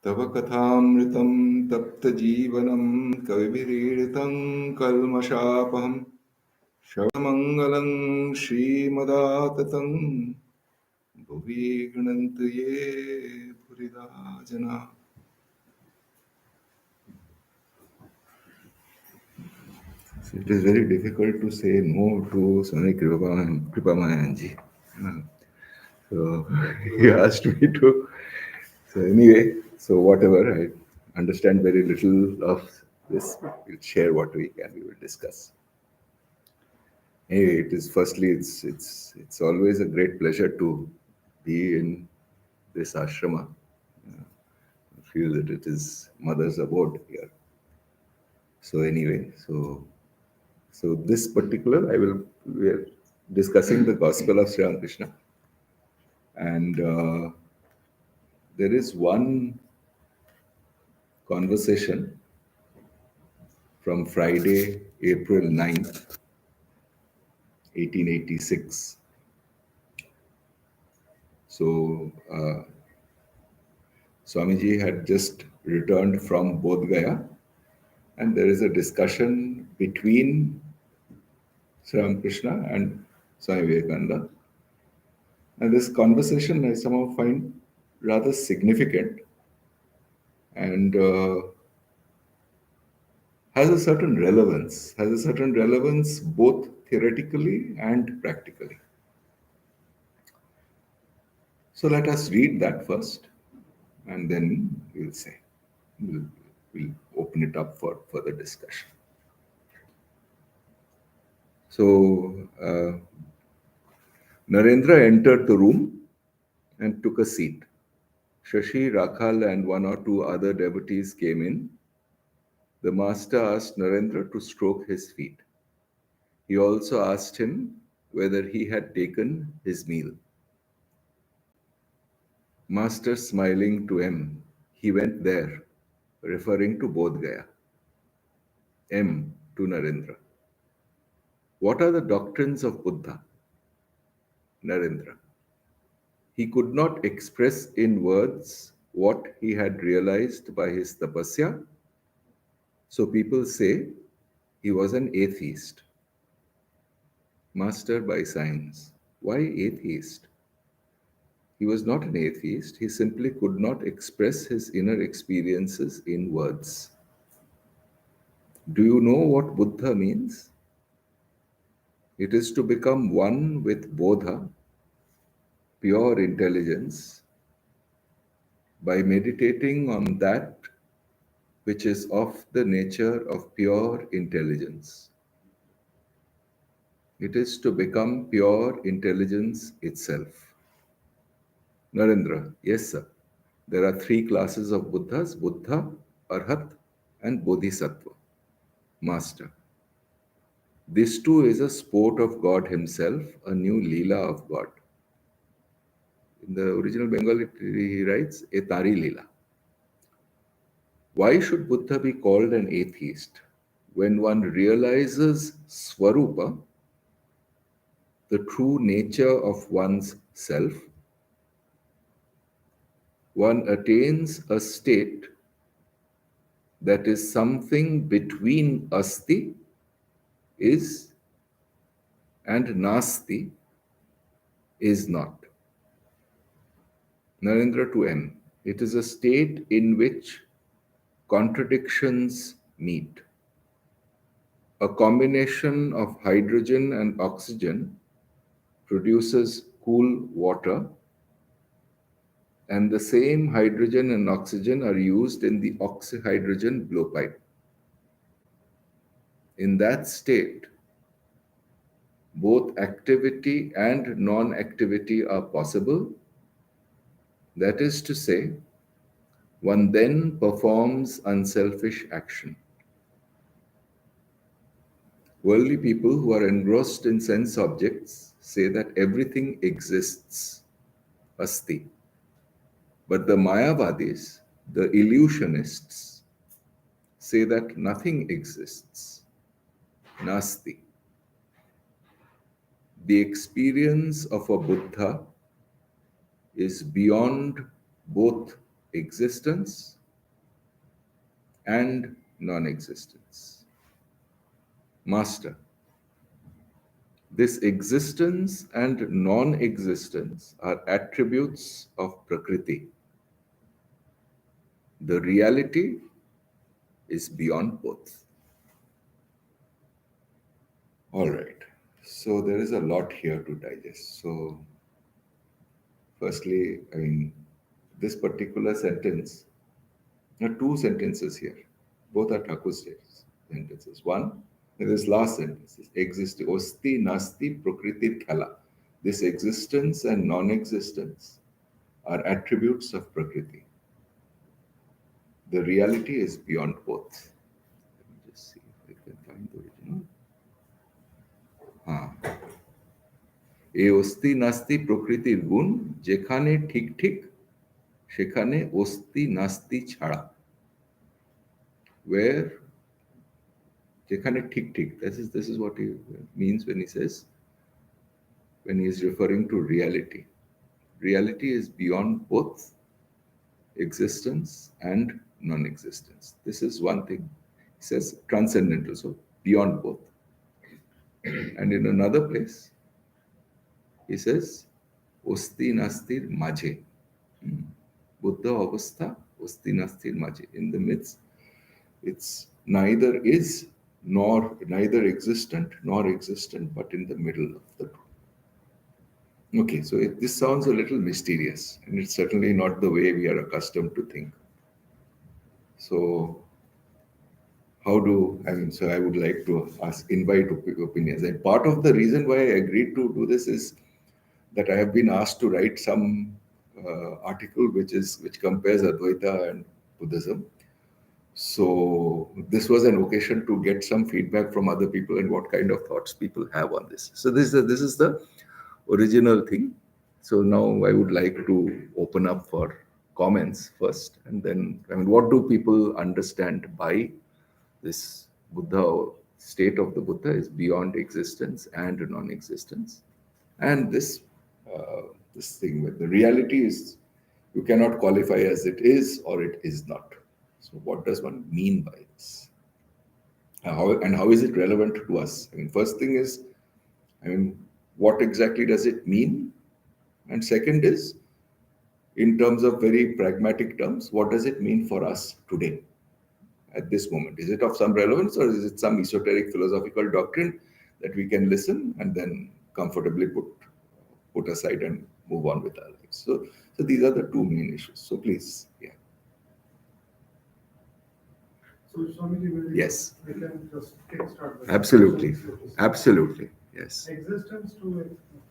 तव कथामृतं तप्तजीवनं कविभिरीडितं कल्मषापहं श्रवणमङ्गलं श्रीमदाततं भुवि गृह्णन्तु ये भूरिदा जना. So it is very difficult to say no to Swami Kripamayanji. So he asked me to. So anyway, so whatever, I understand very little of this. We'll share what we can. We will discuss. Anyway, it is firstly, it's always a great pleasure to be in this ashrama. I feel that it is mother's abode here. So anyway, so this particular, we are discussing the Gospel of Sri Ramakrishna, and there is one conversation from Friday, April 9th, 1886. So Swamiji had just returned from Bodh Gaya, and there is a discussion between Sri Ramakrishna and Swami Vivekananda. And this conversation I somehow find rather significant and has a certain relevance both theoretically and practically. So let us read that first, and then we'll open it up for further discussion. So Narendra entered the room and took a seat. Shashi, Rakhal, and one or two other devotees came in. The master asked Narendra to stroke his feet. He also asked him whether he had taken his meal. Master smiling to M, he went there, referring to Bodh Gaya. M to Narendra. What are the doctrines of Buddha? Narendra. He could not express in words what he had realized by his tapasya, so people say he was an atheist. Master by signs. Why atheist? He was not an atheist, he simply could not express his inner experiences in words. Do you know what Buddha means? It is to become one with Bodha, pure intelligence, by meditating on that which is of the nature of pure intelligence. It is to become pure intelligence itself. Narendra, yes sir. There are three classes of Buddhas, Buddha, Arhat, and Bodhisattva. Master. This too is a sport of God himself, a new Leela of God. In the original Bengali, he writes, a Tari Leela. Why should Buddha be called an atheist? When one realizes Swarupa, the true nature of one's self, one attains a state that is something between Asti, is, and Nasti, is not. Narendra to M. It is a state in which contradictions meet. A combination of hydrogen and oxygen produces cool water, and the same hydrogen and oxygen are used in the oxyhydrogen blowpipe. In that state, both activity and non-activity are possible. That is to say, one then performs unselfish action. Worldly people who are engrossed in sense objects say that everything exists, asti. But the Mayavadis, the illusionists, say that nothing exists, nasti. The experience of a Buddha is beyond both existence and non-existence. Master, this existence and non-existence are attributes of Prakriti. The reality is beyond both. All right. So there is a lot here to digest. So, firstly, this particular sentence, there are two sentences here. Both are Thakur's sentences. One, this last sentence is exist osti nasti prakritir khala. This existence and non-existence are attributes of Prakriti. The reality is beyond both. Let me just see if I can find the original. এ অস্তি নাস্তি প্রকৃতির গুণ যেখানে ঠিক ঠিক সেখানে অস্তি নাস্তি ছাড়া, where যেখানে ঠিক ঠিক, this is what he means when he says, when he is referring to reality. Reality is beyond both existence and non-existence. This is one thing. He says transcendental, so beyond both. And in another place he says osti nastir majhe, buddha avastha osti nastir majhe, in the midst. It's neither is nor neither existent nor existent, but in the middle of the two. Okay, so this sounds a little mysterious, and it's certainly not the way we are accustomed to think. So so I would like to invite opinions. And part of the reason why I agreed to do this is that I have been asked to write some article which compares Advaita and Buddhism. So this was an occasion to get some feedback from other people and what kind of thoughts people have on this. So this is the original thing. So now I would like to open up for comments first, and then what do people understand by this Buddha, or state of the Buddha is beyond existence and non-existence, and this thing with the reality is you cannot qualify as it is or it is not. So what does one mean by this? How is it relevant to us? First thing is, what exactly does it mean? And second is, in terms of very pragmatic terms, what does it mean for us today, at this moment? Is it of some relevance, or is it some esoteric philosophical doctrine that we can listen and then comfortably put aside and move on with our lives? So these are the two main issues. So please, yeah. So Swamiji, yes, we can just kickstart. Absolutely, yes. Existence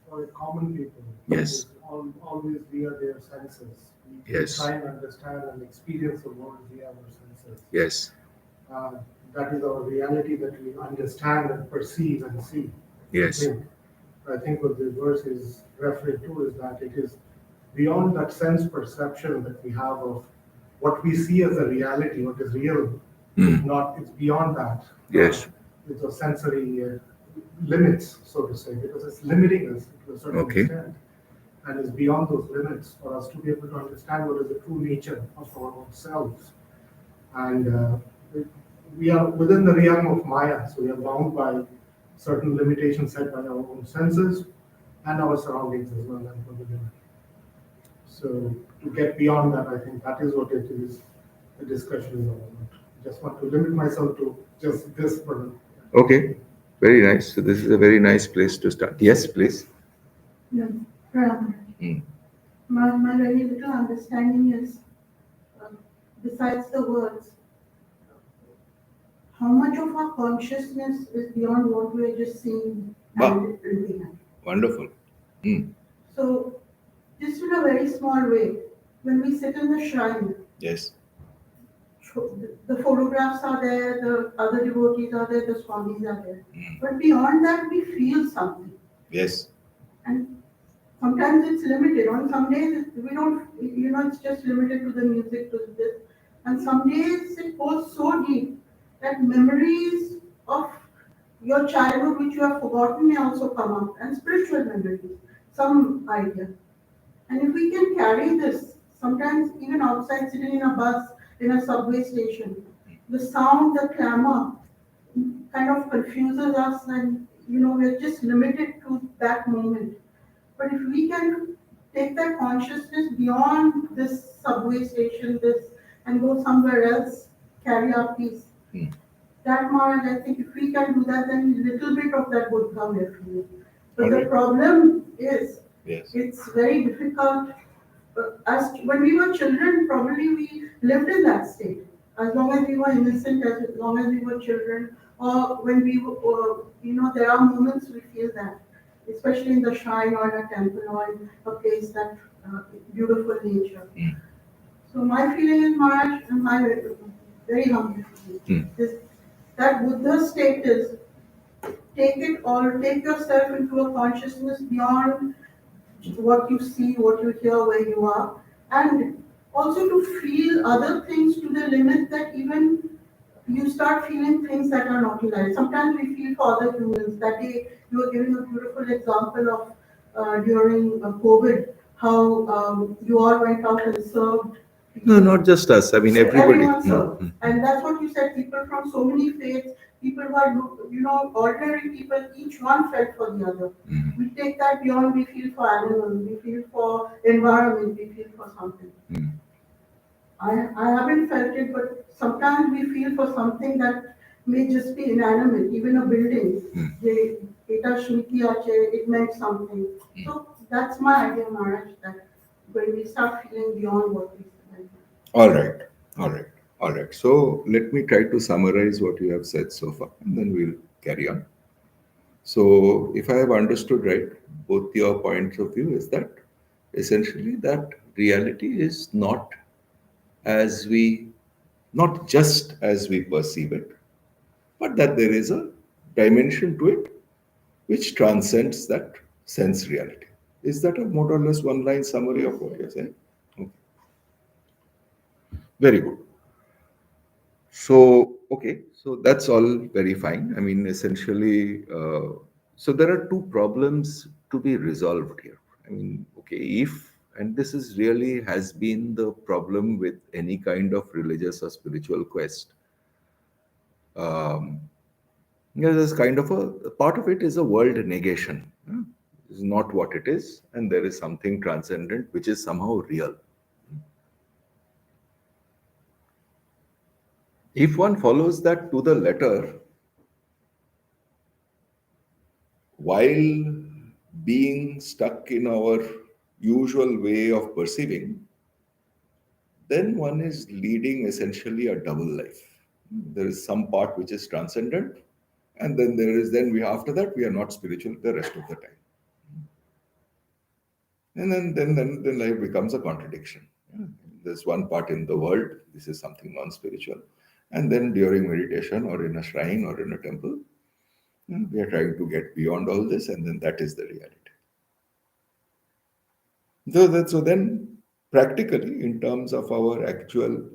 for common people. Yes. Always via their senses. We Yes. try and understand and experience the world via our senses. Yes. That is our reality that we understand and perceive and see. Yes. I think what this verse is referring to is that it is beyond that sense perception that we have of what we see as a reality, what is real. It's beyond that. Yes. It's a sensory limits, so to say, because it's limiting us to a certain extent, and it's beyond those limits for us to be able to understand what is the true nature of our own selves. And we are within the realm of Maya, so we are bound by certain limitations set by our own senses and our surroundings as well. So to get beyond that, I think that is what it is. The discussion is all about. I just want to limit myself to just this for now. Okay, very nice. So this is a very nice place to start. Yes, please. Yeah. My very little understanding is, besides the words, how much of our consciousness is beyond what we are just seeing and looking at. Wonderful. So, just in a very small way, when we sit in the shrine, yes, the photographs are there, the other devotees are there, the swamis are there. But beyond that, we feel something. Yes. And sometimes it's limited. On some days, we don't, it's just limited to the music, to this. And some days it goes so deep that memories of your childhood, which you have forgotten, may also come up, and spiritual memories, some idea. And if we can carry this, sometimes even outside, sitting in a bus, in a subway station, the sound, the clamor kind of confuses us, and we're just limited to that moment. But if we can take that consciousness beyond this subway station, this, and go somewhere else, carry our peace. Hmm. That Maharaj, I think if we can do that, then little bit of that would come everywhere. But All the right. problem is, Yes. it's very difficult. As when we were children, probably we lived in that state. As long as we were innocent, as long as we were children, or when we were, there are moments we feel that, especially in the shrine or in a temple or in a place that beautiful nature. Hmm. So my feeling is, Maharaj, and my very humble Hmm. feeling, is that Buddha's state is take yourself into a consciousness beyond what you see, what you hear, where you are, and also to feel other things to the limit that even you start feeling things that are not alive. Sometimes we feel for other humans. That day, you were giving a beautiful example of during COVID, how you all went out and served No, people. not just us. I mean, So everybody. everyone Hmm. served. And that's what you said, people from so many faiths, people who are, ordinary people, each one felt for the other. Hmm. We take that beyond, we feel for animals, we feel for environment, we feel for something. Hmm. I haven't felt it, but sometimes we feel for something that may just be inanimate, even a building. Hmm. It meant something. So that's my idea, Maharaj, that when we start feeling beyond what we feel. All right. All right. All right. So let me try to summarize what you have said so far, and then we'll carry on. So, if I have understood right, both your points of view is that essentially that reality is as we, not just as we perceive it, but that there is a dimension to it which transcends that sense reality. Is that a more or less one line summary of what you're saying? Okay. Very good. So, okay, so that's all very fine. I mean, essentially, so there are two problems to be resolved here. I mean, okay, and this is really has been the problem with any kind of religious or spiritual quest. Um, there's kind of a part of it is a world negation. It's not what it is, and there is something transcendent which is somehow real. If one follows that to the letter, while being stuck in our usual way of perceiving, then one is leading essentially a double life. There is some part which is transcendent, and then then we after that we are not spiritual the rest of the time. And then life becomes a contradiction. There's one part in the world, this is something non-spiritual. And then during meditation or in a shrine or in a temple, we are trying to get beyond all this, and then that is the reality. So then, practically, in terms of our actual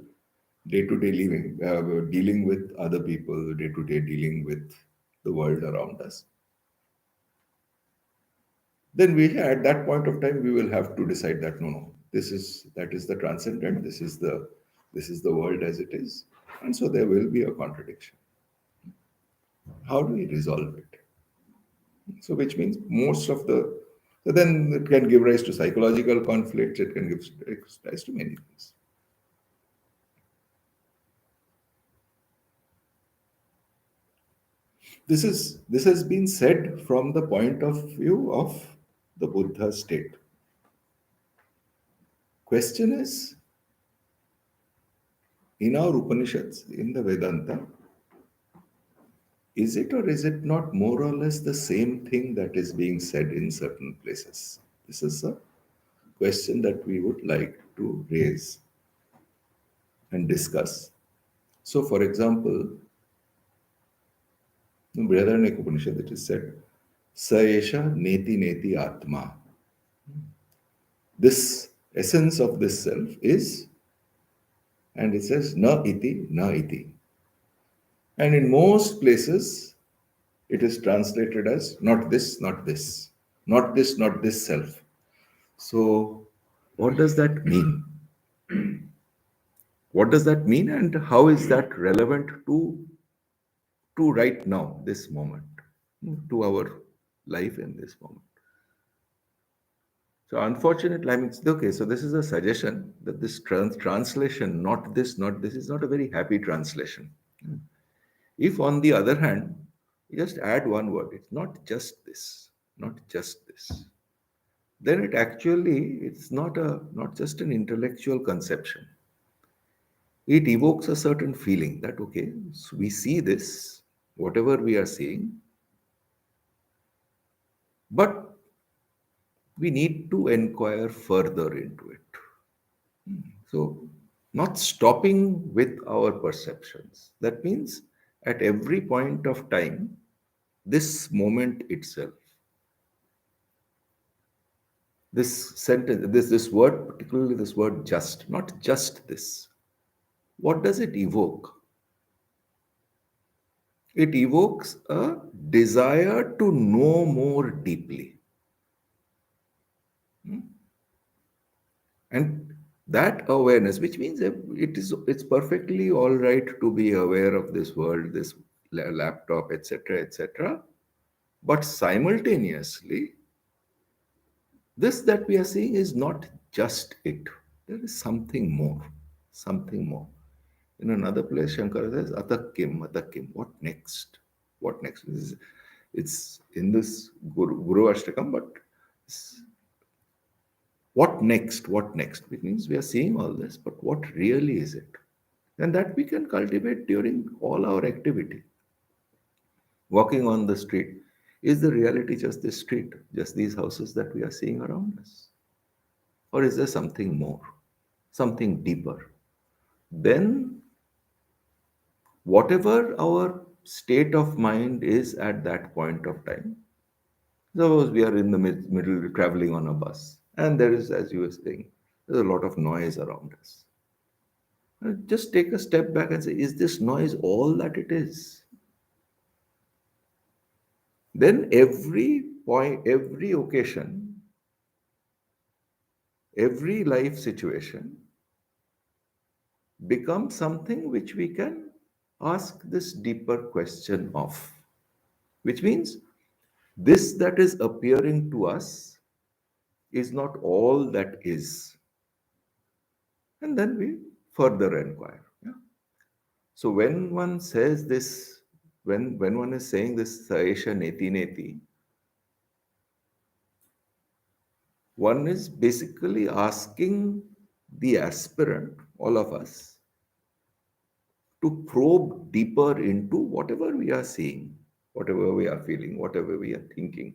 day-to-day living, dealing with other people, day-to-day dealing with the world around us, then at that point of time we will have to decide that no, that is the transcendent, this is the world as it is, and so there will be a contradiction. How do we resolve it? So, which means so then it can give rise to psychological conflicts. It can give rise to many things. This has been said from the point of view of the Buddha state. Question is, in our Upanishads, in the Vedanta, is it or is it not more or less the same thing that is being said in certain places? This is a question that we would like to raise and discuss. So, for example, in Brihadaranyaka Upanishad it is said, Sa esha neti neti atma. This essence of this self is, and it says, na iti, na iti. And in most places, it is translated as not this, not this, not this, not this self. So, what does that mean? What does that mean, and how is that relevant to right now, this moment, to our life in this moment? So unfortunately, I mean, okay, so this is a suggestion that this translation, not this, is not a very happy translation. If, on the other hand, you just add one word, it's not just this, not just this, then it's not just an intellectual conception. It evokes a certain feeling that, okay, so we see this, whatever we are seeing, but we need to inquire further into it. So, not stopping with our perceptions. That means at every point of time, this moment itself, this sentence, this word, particularly this word just, not just this. What does it evoke? It evokes a desire to know more deeply. And that awareness, which means it's perfectly all right to be aware of this world, this laptop, etc., etc. But simultaneously, this that we are seeing is not just it. There is something more, something more. In another place, Shankara says, Atakim, Atakim. What next? What next? It's in this Guru Ashtakam, but what next? What next? It means we are seeing all this, but what really is it? And that we can cultivate during all our activity. Walking on the street. Is the reality just this street, just these houses that we are seeing around us? Or is there something more, something deeper? Then, whatever our state of mind is at that point of time, suppose we are in the middle traveling on a bus, and there is, as you were saying, there's a lot of noise around us. Just take a step back and say, is this noise all that it is? Then every point, every occasion, every life situation becomes something which we can ask this deeper question of. Which means this that is appearing to us is not all that is. And then we further inquire. Yeah? So when one says this, when one is saying this Saesha Neti Neti, one is basically asking the aspirant, all of us, to probe deeper into whatever we are seeing, whatever we are feeling, whatever we are thinking.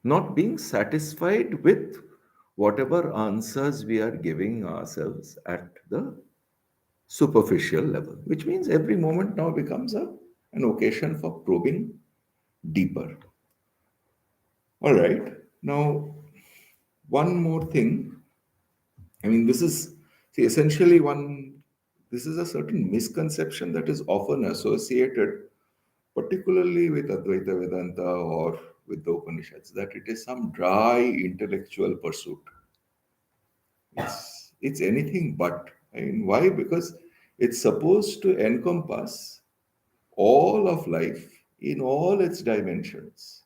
Not being satisfied with whatever answers we are giving ourselves at the superficial level, which means every moment now becomes an occasion for probing deeper. All right. Now, one more thing. I mean, this is see, essentially this is a certain misconception that is often associated, particularly with Advaita Vedanta or with the Upanishads, that it is some dry intellectual pursuit. It's anything but. I mean, why? Because it's supposed to encompass all of life in all its dimensions.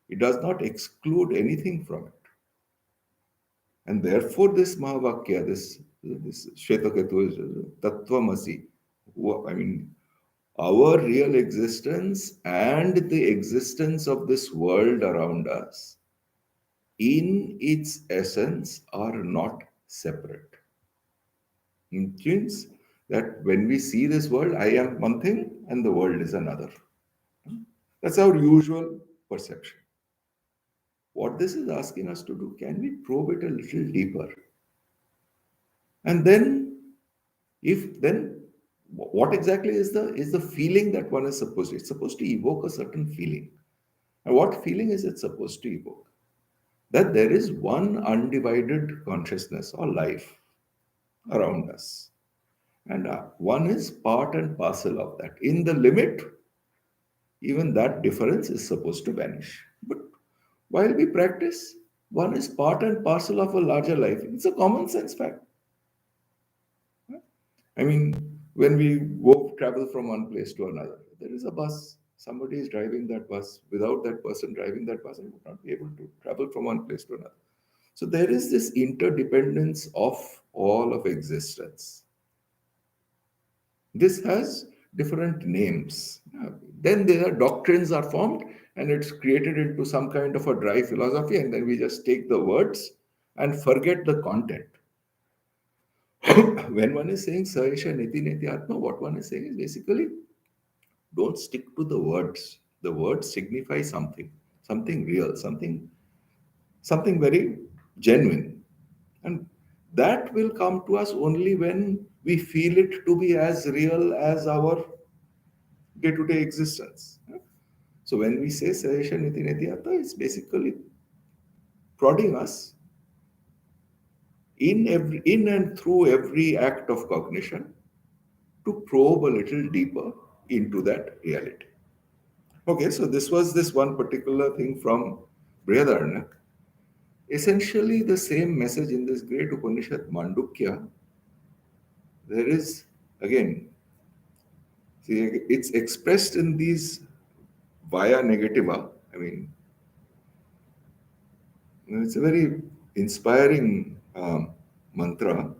It does not exclude anything from it. And therefore, this Mahavakya, this Shvetaketu is Tattvamasi. I mean, our real existence and the existence of this world around us, in its essence, are not separate. It means that when we see this world, I am one thing and the world is another. That's our usual perception. What this is asking us to do, can we probe it a little deeper? And then, if then, what exactly is the feeling that one is supposed to? It's supposed to evoke a certain feeling. And what feeling is it supposed to evoke? That there is one undivided consciousness or life around us. And one is part and parcel of that. In the limit, even that difference is supposed to vanish. But while we practice, one is part and parcel of a larger life. It's a common sense fact. I mean, when we go travel from one place to another, there is a bus. Somebody is driving that bus. Without that person driving that bus, I would not be able to travel from one place to another. So there is this interdependence of all of existence. This has different names. Then there are doctrines are formed, and it's created into some kind of a dry philosophy, and then we just take the words and forget the content. When one is saying Saesha Niti Niti Atma, what one is saying is basically don't stick to the words. The words signify something, something real, something very genuine. And that will come to us only when we feel it to be as real as our day-to-day existence. So when we say Saesha Niti Niti Atma, it's basically prodding us in and through every act of cognition to probe a little deeper into that reality. Okay, so this was this one particular thing from Brihadaranyaka. Essentially, the same message in this great Upanishad, Mandukya. There is, again, see, it's expressed in these via negativa. I mean, it's a very inspiring mantra.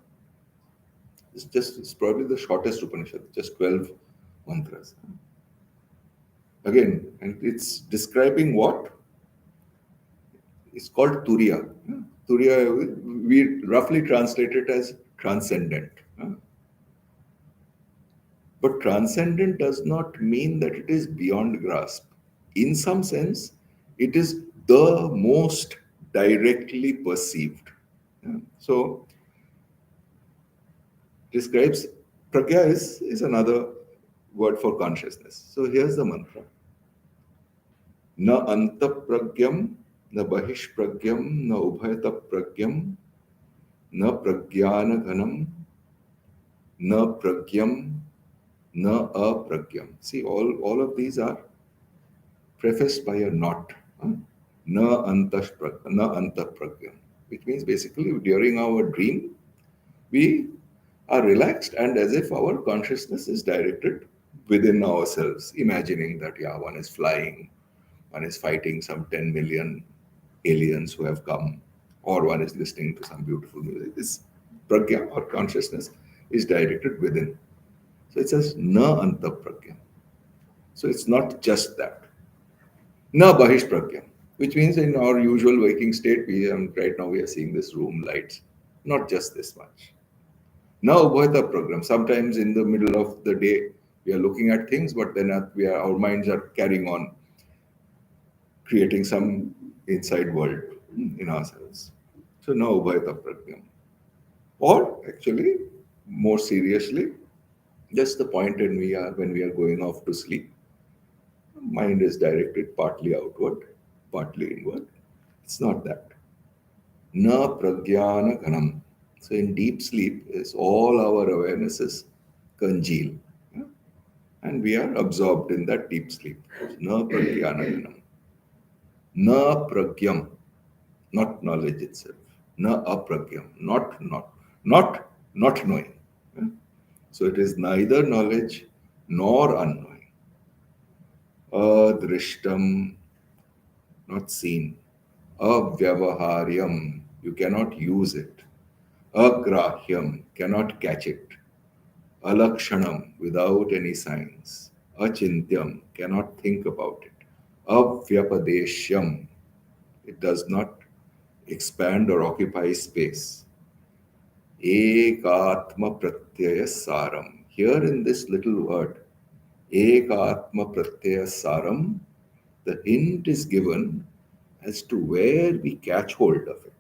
It's probably the shortest Upanishad, just 12 mantras. Again, and it's describing what? It's called Turiya. Turiya, we roughly translate it as transcendent. But transcendent does not mean that it is beyond grasp. In some sense, it is the most directly perceived. So, describes pragya is another word for consciousness. So, here's the mantra. न अंतःप्रज्ञं न बहिष्प्रज्ञं न उभयतःप्रज्ञं न प्रज्ञानघनं न प्रज्ञं न अप्रज्ञं. See, all of these are prefaced by a not. Na antahpragyam, which means basically during our dream, we are relaxed and as if our consciousness is directed within ourselves, imagining that, yeah, one is flying, one is fighting some 10 million aliens who have come, or one is listening to some beautiful music. This pragya or consciousness is directed within. So it says na anta pragya. So it's not just that. Na bahish pragya, which means in our usual waking state, right now we are seeing this room lights, not just this much. Na ubhayata program. Sometimes in the middle of the day, we are looking at things, but then our minds are carrying on, creating some inside world in ourselves. So na ubhayata pragyam. Or actually, more seriously, just the point when we are going off to sleep, mind is directed partly outward, partly inward. It's not that. Na pragyana ghanam. So in deep sleep is all our awarenesses congeal. Yeah? And we are absorbed in that deep sleep. Na pragyana ghanam. Na pragyam, not knowledge itself. Na apragyam, not knowing. Yeah? So it is neither knowledge nor unknowing. Adrishtam, not seen. Avyavaharyam, you cannot use it. Agrahyam, cannot catch it. Alakshanam, without any signs. Achintyam, cannot think about it. Avyapadeshyam, it does not expand or occupy space. Ekatma pratyaya saram. Here in this little word, Ekatma pratyaya saram, the hint is given as to where we catch hold of it.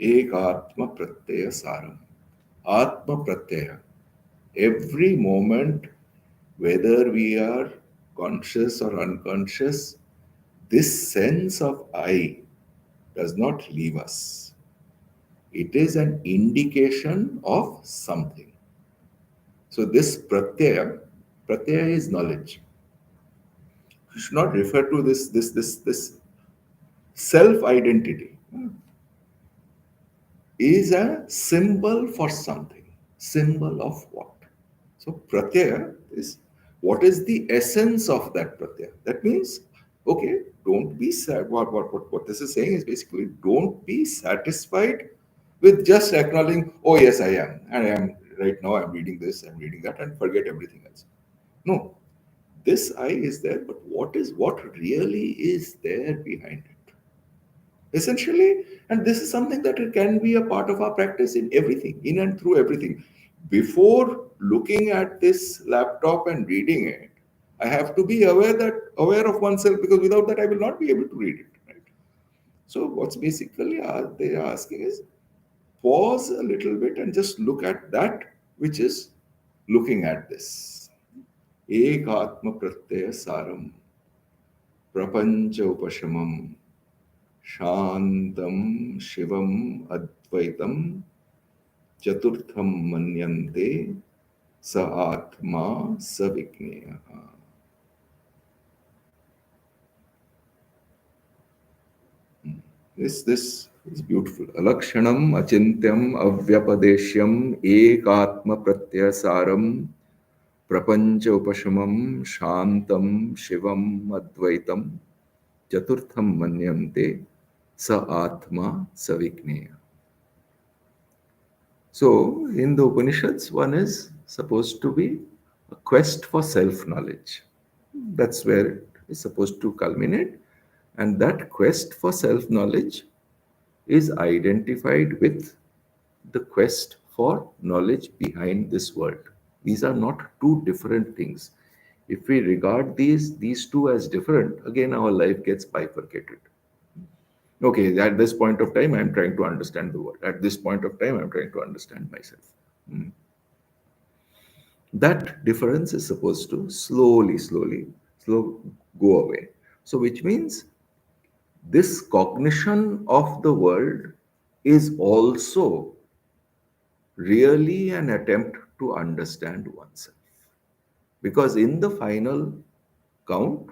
Ekatma pratyaya saram. Atma pratyaya. Every moment, whether we are conscious or unconscious, this sense of I does not leave us. It is an indication of something. So this pratyaya is knowledge. You should not refer to this self-identity is a symbol for something. Symbol of what? So pratyaya is what is the essence of that pratyaya. That means, okay, don't be sad. What this is saying is basically don't be satisfied with just acknowledging, oh yes, I am. And I am right now, I'm reading this, I'm reading that, and forget everything else. No. This I is there, but what really is there behind it? Essentially, and this is something that it can be a part of our practice in everything, in and through everything. Before looking at this laptop and reading it, I have to be aware of oneself, because without that I will not be able to read it. Right? So what's basically they are asking is pause a little bit and just look at that which is looking at this. Ekatma pratyaya saram prapancha upashamam Shantam Shivam Advaitam Chaturtham Manyante Sa Atma Savigneya. This is beautiful. Alakshanam Achintyam Avyapadeshyam Ekatma Pratyasaram Prapancha Upashamam Shantam Shivam Advaitam Chaturtham Manyante Sa Atma Savigneya. So, in the Upanishads, one is supposed to be a quest for self knowledge. That's where it is supposed to culminate. And that quest for self knowledge is identified with the quest for knowledge behind this world. These are not two different things. If we regard these two as different, again our life gets bifurcated. Okay, at this point of time, I'm trying to understand the world. At this point of time, I'm trying to understand myself. That difference is supposed to slowly go away. So, which means this cognition of the world is also really an attempt to understand oneself. Because in the final count,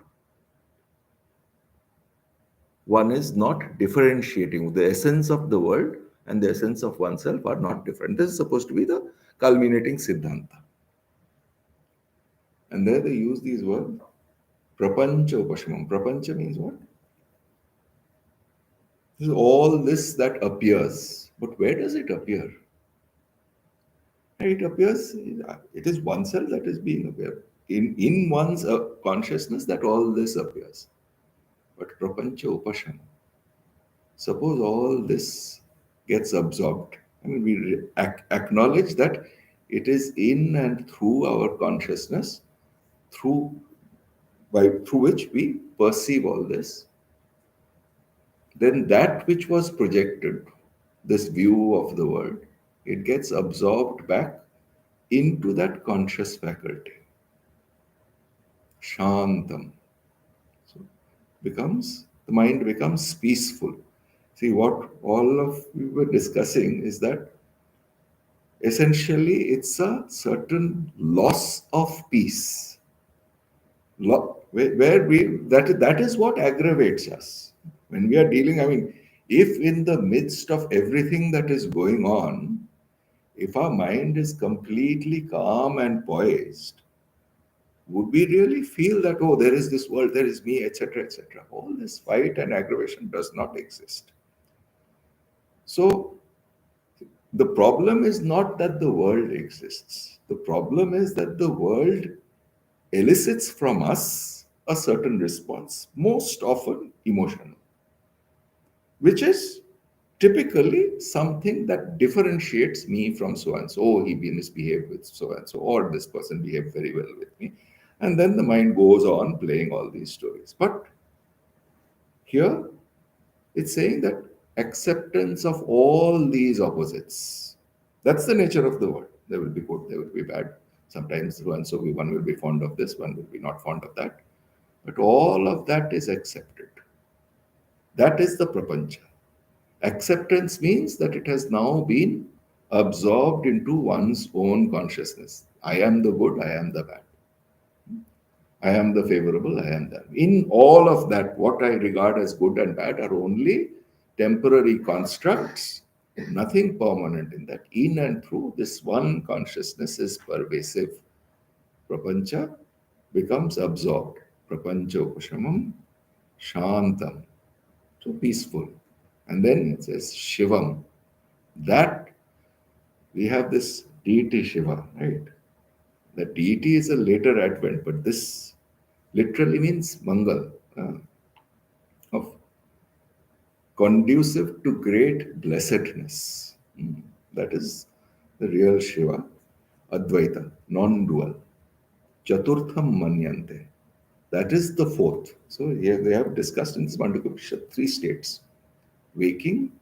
one is not differentiating. The essence of the world and the essence of oneself are not different. This is supposed to be the culminating Siddhanta. And there they use these words, prapancha upashamam. Prapancha means what? This is all this that appears. But where does it appear? It appears, it is oneself that is being aware. In one's consciousness that all this appears. But prapancha upashamam. Suppose all this gets absorbed. I mean, we acknowledge that it is in and through our consciousness, through which we perceive all this. Then that which was projected, this view of the world, it gets absorbed back into that conscious faculty. Shantam. So the mind becomes peaceful. See, what all of we were discussing is that essentially it's a certain loss of peace. Where that is what aggravates us. When we are dealing, I mean, if in the midst of everything that is going on, if our mind is completely calm and poised, would we really feel that, oh, there is this world, there is me, etc., etc.? All this fight and aggravation does not exist. So, the problem is not that the world exists. The problem is that the world elicits from us a certain response, most often emotional, which is typically something that differentiates me from so and so. Oh, he misbehaved with so and so, or this person behaved very well with me. And then the mind goes on playing all these stories. But here it's saying that acceptance of all these opposites. That's the nature of the world. There will be good, there will be bad. Sometimes one will be fond of this, one will be not fond of that. But all of that is accepted. That is the prapancha. Acceptance means that it has now been absorbed into one's own consciousness. I am the good, I am the bad. I am the favorable, I am that. In all of that, what I regard as good and bad are only temporary constructs Nothing permanent in that. In and through, this one consciousness is pervasive. Prapancha becomes absorbed. Prapancha upashamam shantam. So peaceful. And then it says Shivam. That we have this deity Shiva, right? The deity is a later advent, but this literally means Mangal, of conducive to great blessedness. That is the real Shiva, Advaita, non-dual. Chaturtham manyante. That is the fourth. So here they have discussed in this Mandukya Upanishad three states: waking,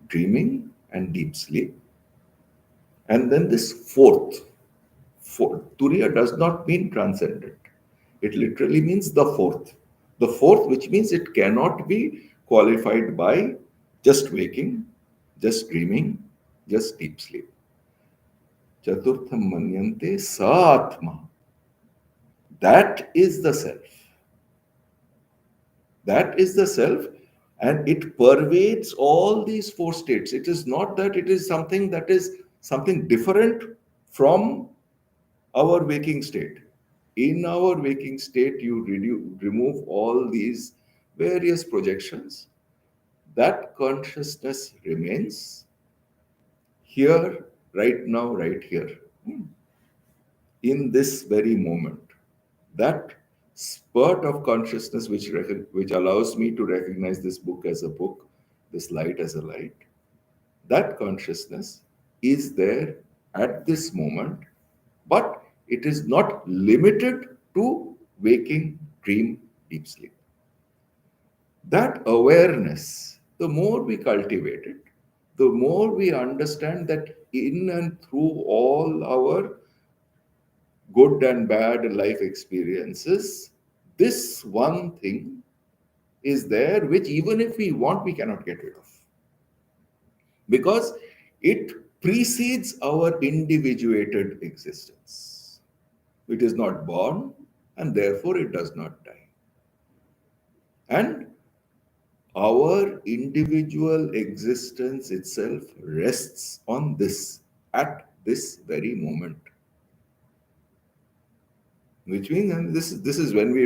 dreaming, and deep sleep. And then this fourth, Turiya does not mean transcendent. It literally means the fourth. The fourth, which means it cannot be qualified by just waking, just dreaming, just deep sleep. Chaturtham manyante sa atma. That is the self. That is the self, and it pervades all these four states. It is not that it is something that is something different from our waking state. In our waking state, you remove all these various projections. That consciousness remains here, right now, right here, in this very moment. That spurt of consciousness which allows me to recognize this book as a book, this light as a light, that consciousness is there at this moment, but it is not limited to waking, dream, deep sleep. That awareness, the more we cultivate it, the more we understand that in and through all our good and bad life experiences, this one thing is there, which even if we want, we cannot get rid of. Because it precedes our individuated existence. It is not born, and therefore it does not die. And our individual existence itself rests on this at this very moment. Which means, and this is when we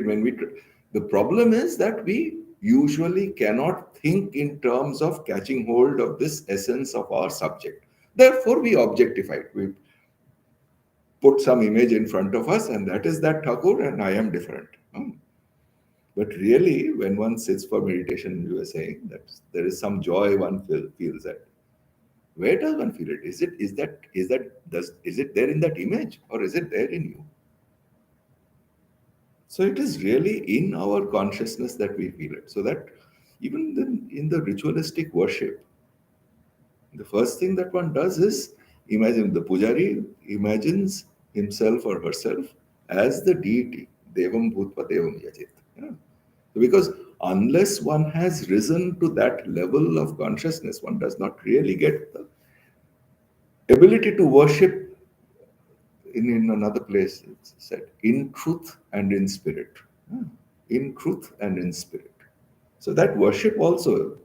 the problem is that we usually cannot think in terms of catching hold of this essence of our subject. Therefore, we objectify it. We put some image in front of us, and that is that Thakur, and I am different. But really, when one sits for meditation, you were saying that there is some joy one feels that. Where does one feel it? Is it there in that image, or is it there in you? So it is really in our consciousness that we feel it. So that even in the ritualistic worship, the first thing that one does is imagine the pujari imagines himself or herself as the deity, Devam Bhutva Devam Yajit. Yeah. Because unless one has risen to that level of consciousness, one does not really get the ability to worship. In another place, it's said, in truth and in spirit. In truth and in spirit. So that worship also,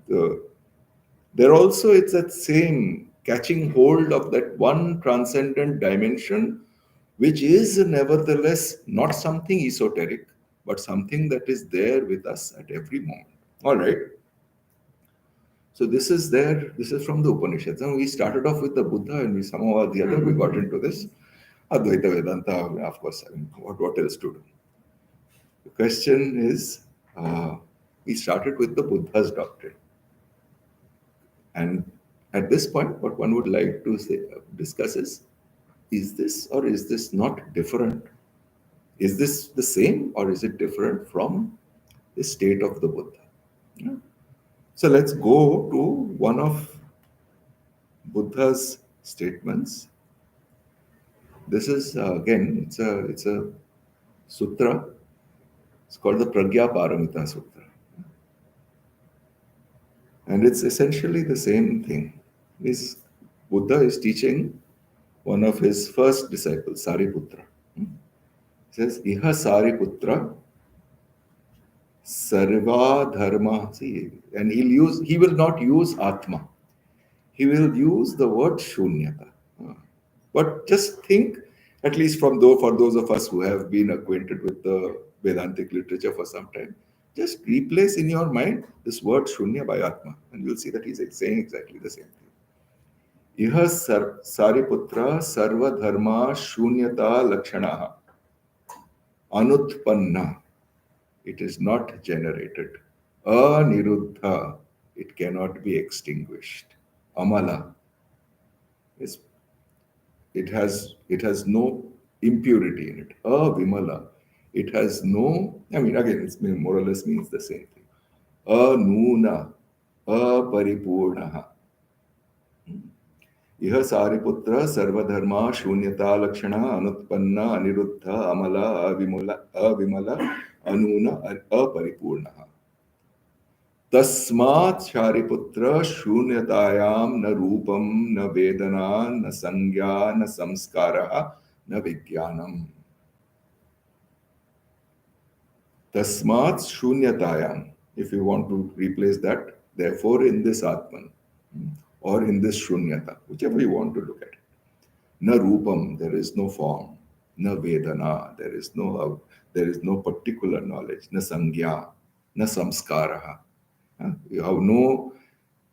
there also it's that same catching hold of that one transcendent dimension, which is nevertheless not something esoteric, but something that is there with us at every moment. All right. So this is there. This is from the Upanishads. And we started off with the Buddha, and we somehow or the other we got into this Advaita Vedanta. Of course, I mean, what else to do? The question is, we started with the Buddha's doctrine, and at this point, what one would like to discuss is this or is this not different? Is this the same or is it different from the state of the Buddha? Yeah. So let's go to one of Buddha's statements. This is again, it's a sutra. It's called the Pragya Paramita Sutra, and it's essentially the same thing. Buddha is teaching one of his first disciples, Sariputra. He says, "Iha Sariputra, sarva dharma." See, and he will not use Atma. he will use the word shunyata. But just think, at least for those of us who have been acquainted with the Vedantic literature for some time, just replace in your mind this word shunya by Atma, and you'll see that he's saying exactly the same thing. Iha Sariputra Sarva Dharma Shunyata Lakshanaha Anutpanna. It is not generated. Aniruddha. It cannot be extinguished. Amala is it has no impurity in it. Avimala. It has no, I mean, again, it's more or less means the same thing. Anuna. Aparipurnaha. इह सारिपुत्र सर्वधर्मा शून्यता लक्षण अनुत्पन्न अनिरुद्ध अमल अविमल अनून अपरिपूर्ण तस्मात् शारिपुत्र शून्यतायां न रूपम न वेदना न संज्ञा न संस्कारः न विज्ञानम तस्मात् शून्यतायां. If you want to replace that, therefore in this Atman or in this shunyata, whichever you want to look at it. Na rupam, there is no form. Na vedana, there is no particular knowledge. Na sangya, na samskaraha. You have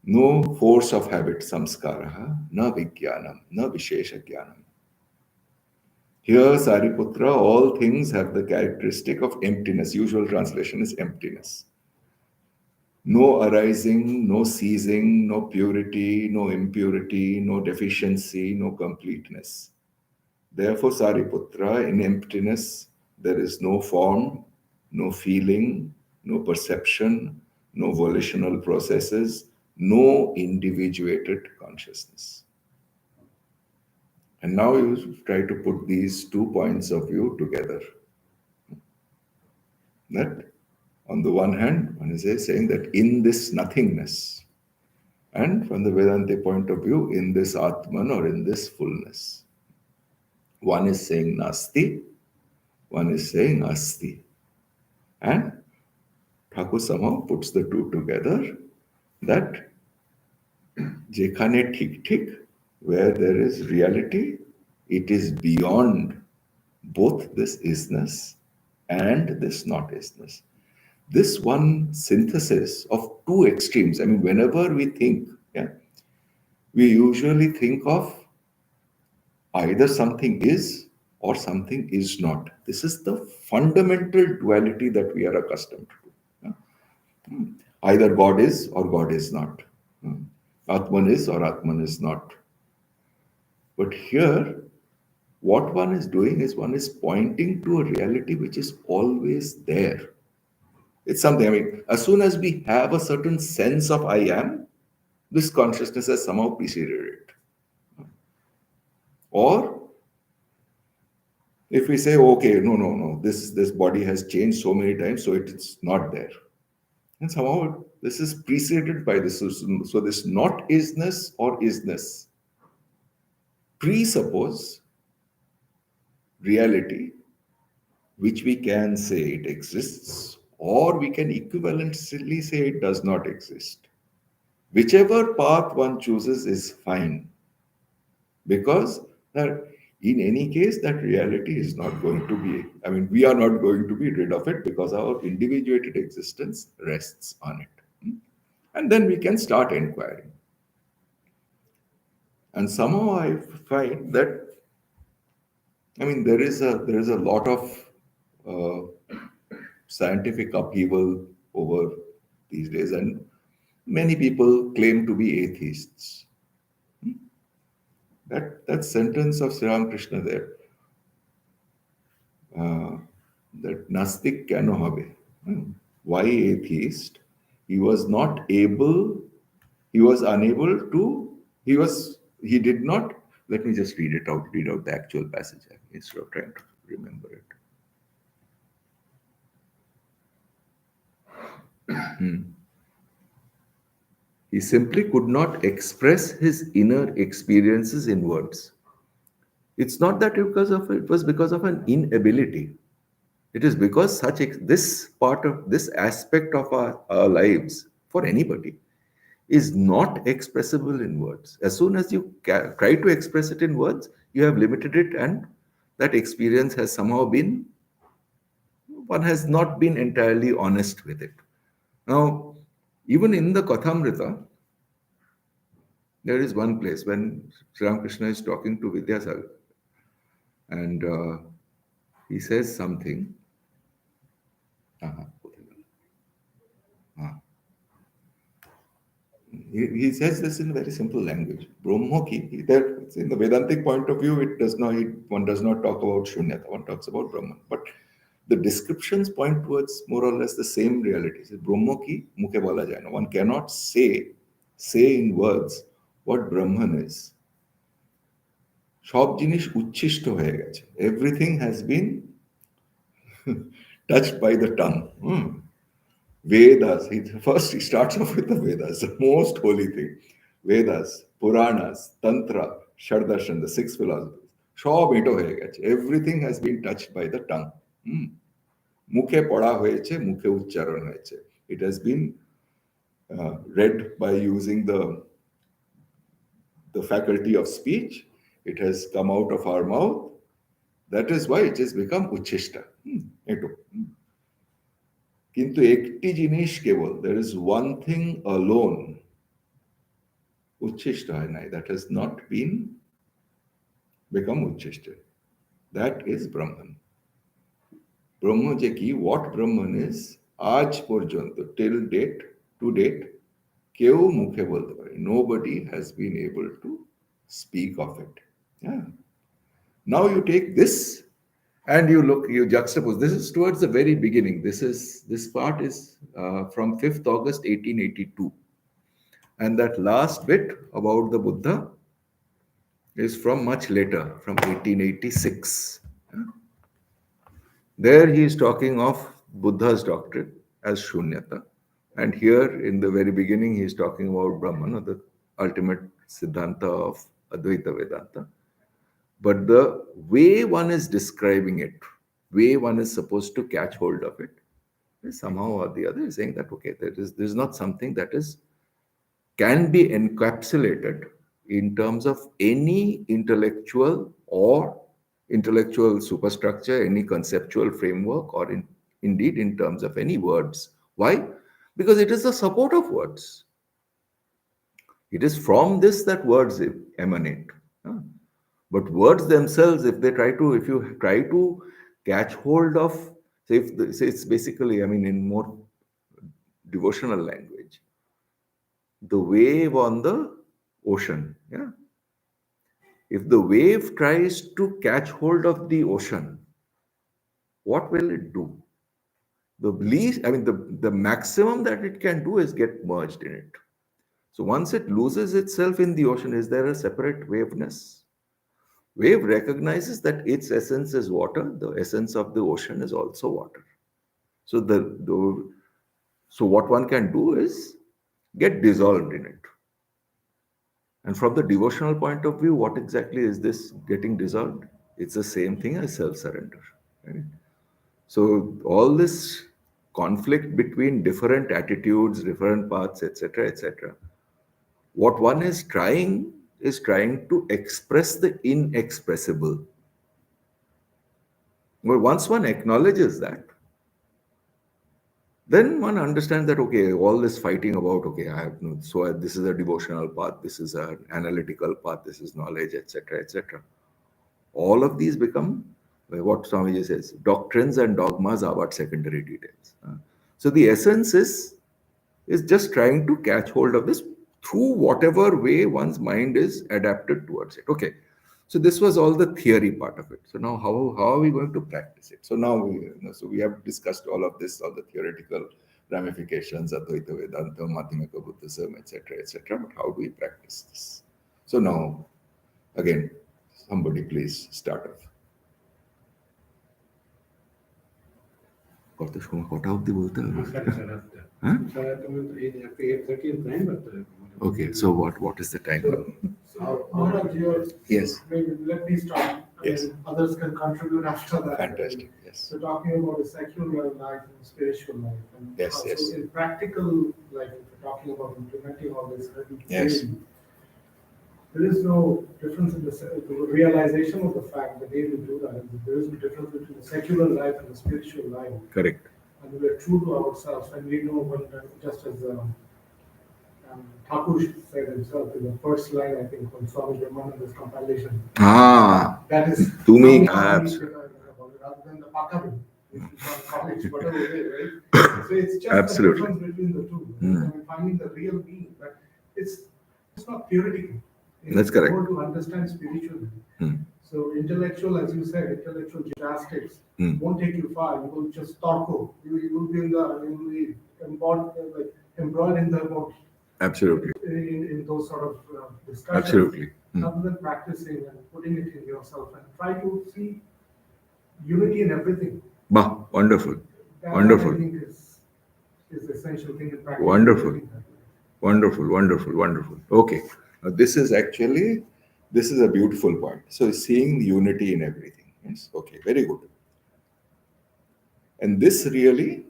no force of habit, samskaraha. Na vijnanam, na vishesha jnanam. Here, Sariputra, all things have the characteristic of emptiness. Usual translation is emptiness. No arising, no ceasing, no purity, no impurity, no deficiency, no completeness. Therefore, Sariputra, in emptiness, there is no form, no feeling, no perception, no volitional processes, no individuated consciousness. And now you try to put these 2 points of view together. That on the one hand, one is saying that in this nothingness, and from the Vedanta point of view, in this Atman or in this fullness. One is saying Nasti, one is saying Asti. And Thakur somehow puts the two together, that Jekhane Thik Thik, where there is reality, it is beyond both this isness and this not isness. This one synthesis of two extremes, I mean, whenever we think, we usually think of either something is or something is not. This is the fundamental duality that we are accustomed to. Either God is or God is not. Atman is or Atman is not. But here, what one is doing is one is pointing to a reality which is always there. It's something, I mean, as soon as we have a certain sense of I am, this consciousness has somehow preceded it. Or if we say, okay, no, this body has changed so many times, so it's not there. And somehow this is preceded by this. So this not isness or isness presuppose reality, which we can say it exists, or we can equivalently say it does not exist. Whichever path one chooses is fine, because in any case, that reality is not going to be, I mean, we are not going to be rid of it because our individuated existence rests on it. And then we can start inquiring. And somehow I find that, I mean, there is a lot of scientific upheaval over these days, and many people claim to be atheists. That sentence of Sri Ramakrishna there, that Nastik keno habe. Why atheist? He was not able, he was unable to, he did not, let me just read out the actual passage instead of trying to remember it. He simply could not express his inner experiences in words. It's not that it was because of an inability. It is because this aspect of our lives, for anybody, is not expressible in words. As soon as you try to express it in words, you have limited it, and that experience has somehow been, one has not been entirely honest with it. Now, even in the Kathamrita, there is one place when Sri Ramakrishna is talking to Vidyasagar, and he says something. Uh, he says this in very simple language. Brahmo ki, there, in the Vedantic point of view, it does not, one does not talk about Shunyata, one talks about Brahman. But the descriptions point towards more or less the same reality. Brahmo ki mukhe bola jayena. One cannot say in words what Brahman is. সব জিনিস উচ্ছিষ্ট হয়ে গেছে. Everything has been touched by the tongue. Vedas, first he starts off with the Vedas, the most holy thing. Vedas, Puranas, Tantra, Shardarshan, the six philosophies. সব এঁটো হয়ে গেছে. Everything has been touched by the tongue. মুখে পড়া হয়েছে, মুখে উচ্চারণ হয়েছে. It has been read by using the faculty of speech. It has come out of our mouth. That is why it has become uchishta. কিন্তু একটি জিনিস কেবল, there is one thing alone, uchishta হয় নাই, that has not been become uchishta. That is Brahman. Brahma je ki, what Brahman is, আজ পর্যন্ত, till date, to date, কেউ মুখে বলতে পারে. Nobody has been able to speak of it. Yeah. Now you take this and you look, you juxtapose. This is towards the very beginning. This part is from 5th August 1882, and that last bit about the Buddha is from much later, from 1886. Yeah. There he is talking of Buddha's doctrine as Shunyata, and here in the very beginning he is talking about Brahman, or the ultimate Siddhanta of Advaita Vedanta. But the way one is describing it, way one is supposed to catch hold of it, is somehow or the other is saying that, okay, there is not something that can be encapsulated in terms of any intellectual superstructure, any conceptual framework, or indeed in terms of any words. Why? Because it is the support of words. It is from this that words emanate. But words themselves, if you try to catch hold of, say it's basically, I mean, in more devotional language, the wave on the ocean. Yeah. If the wave tries to catch hold of the ocean, what will it do? The least, I mean, the maximum that it can do is get merged in it. So once it loses itself in the ocean, is there a separate waveness? Wave recognizes that its essence is water. The essence of the ocean is also water. So so what one can do is get dissolved in it. And from the devotional point of view, what exactly is this getting dissolved? It's the same thing as self-surrender. Right? So all this conflict between different attitudes, different paths, etc., etc. What one is trying to express the inexpressible. But once one acknowledges that, then one understands that, okay, all this fighting about, okay, this is a devotional path, this is an analytical path, this is knowledge, etc., etc. All of these become, what Swamiji says, doctrines and dogmas are but secondary details. So the essence is just trying to catch hold of this through whatever way one's mind is adapted towards it. Okay, so this was all the theory part of it. So now how are we going to practice it? So now we have discussed all of this, all the theoretical ramifications, Advaita Vedanta, Madhyamika Buddhism, etc., etc. But how do we practice this? So now, again, somebody please start off. কত সময় কটা অবধি বলতে হবে? Okay, so what is the time? Maharaj, Yes. Let me start. Yes. and others can contribute after that. Fantastic. Yes. So talking about the secular life and spiritual life, and Yes, also yes. in practical life, if we're talking about implementing all this very Yes. clearly, there is no difference in the realization of the fact that they will do that. And there is no difference between the secular life and the spiritual life. Correct. And we are true to ourselves, and we know when, just as Thakur said himself in the first line, I think, on Swami Vidyanathananda's compilation. That is To me, rather than the Pakaru, which is on college, whatever it is, right? So it's just Absolutely. the difference between the two. Right? I mean, finding the real meaning, but it's not theoretical. That's correct. More to understand spiritually. So intellectual, as you said, intellectual gymnastics won't take you far. You will just torco. You will be you will be embroiled in the about Absolutely. in those sort of discussions. Absolutely. Rather than practicing and putting it in yourself and try to see unity in everything. Bah, wonderful. That Wonderful. I think is the essential thing in practice. Wonderful. Wonderful, wonderful, wonderful. Okay. Now this is a beautiful point. So seeing unity in everything. Yes. Okay. Very good. And this really,